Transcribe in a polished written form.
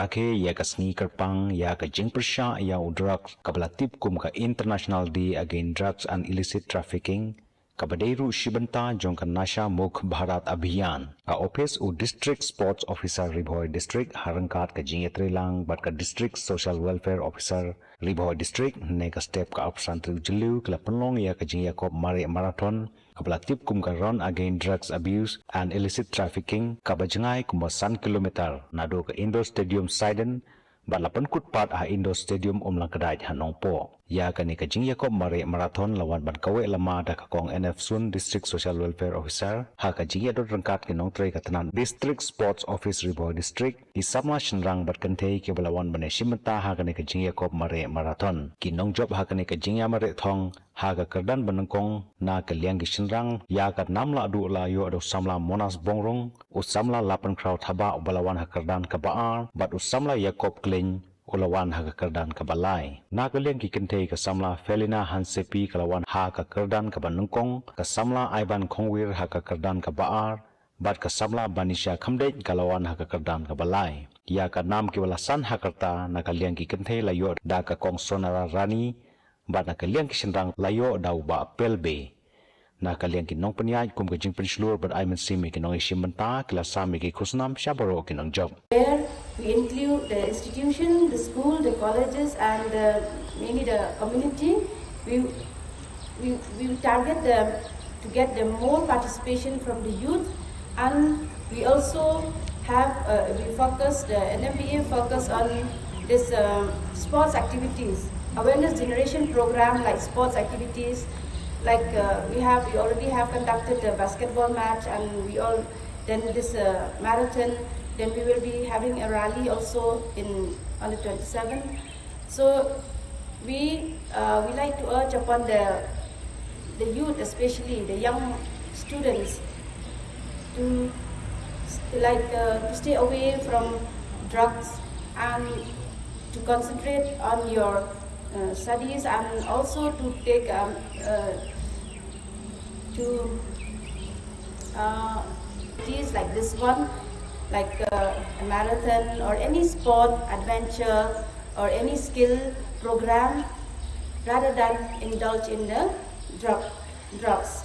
ake ya ka sneaker pang ya ka jing persha ya drugs kabla tip kum ka International Day Against Drugs and Illicit Trafficking Kabaderu Shibanta Jonkan Nasha Mukh Bharat Abhiyan ka office u district sports officer Ribhoy district harangkat ka jingetre lang bat ka district social welfare officer Ribhoy district ne ka step ka opsan tu jelu kala penlong ya ka jingya kop mari marathon kabla tip kum ka run against drugs abuse and illicit trafficking kabajangai kumba 1 kilometer nado ka indoor stadium Sidon bat lapan kut pat ha indoor stadium lang kedai hanong po ya kani ka jingya kop mari marathon lawan ban Kaweh lama da ka kong NF Sunn district social welfare officer ha ka jingya dot rangkat kinong tre ka tanan district sports office Ribhoy district di samla shinrang bat kantei ke balawan bane shimata ha kani ka jingya kop mari marathon kinong job ha kani ka jingya mari thong ha ka kerdan banangkong na ka liang ki shinrang ya ka namla adu la yo ado samla monas bongrong u samla lapan crowd haba balawan ha kerdan ka baar bat u samla yakop kling ulawan ha ka kerdan ka balai na ka liang ki kentei ka samla Felina Hansepi kalawan ha ka kerdan ka banangkong ka samla Ivan Khongwir ha ka kerdan ka baar bat ka samla Banisha Khamdej kalawan ha ka kerdan ka balai ya ka nam ki walasan ha karta na ka liang ki kentei la yo da ka kong Sonara Rani bat na ka liang ki shinrang la yo dau ba pelbe na ka liang ki nong panyai kum ka jing penslur bat aimen simi ki nong ishimanta kila sami ki kusnam shabaro ki nong job. We include the institution, the school, the colleges, and mainly the community. We target them to get them more participation from the youth, and we also have we focus the NMBA focus on this sports activities, awareness generation program like sports activities, like we already have conducted a basketball match, and then this marathon. Then we will be having a rally also on the 27th. So we like to urge upon the youth, especially the young students, to stay away from drugs and to concentrate on your studies, and also to take activities like this one, like a marathon or any sport, adventure or any skill program, rather than indulge in the drugs.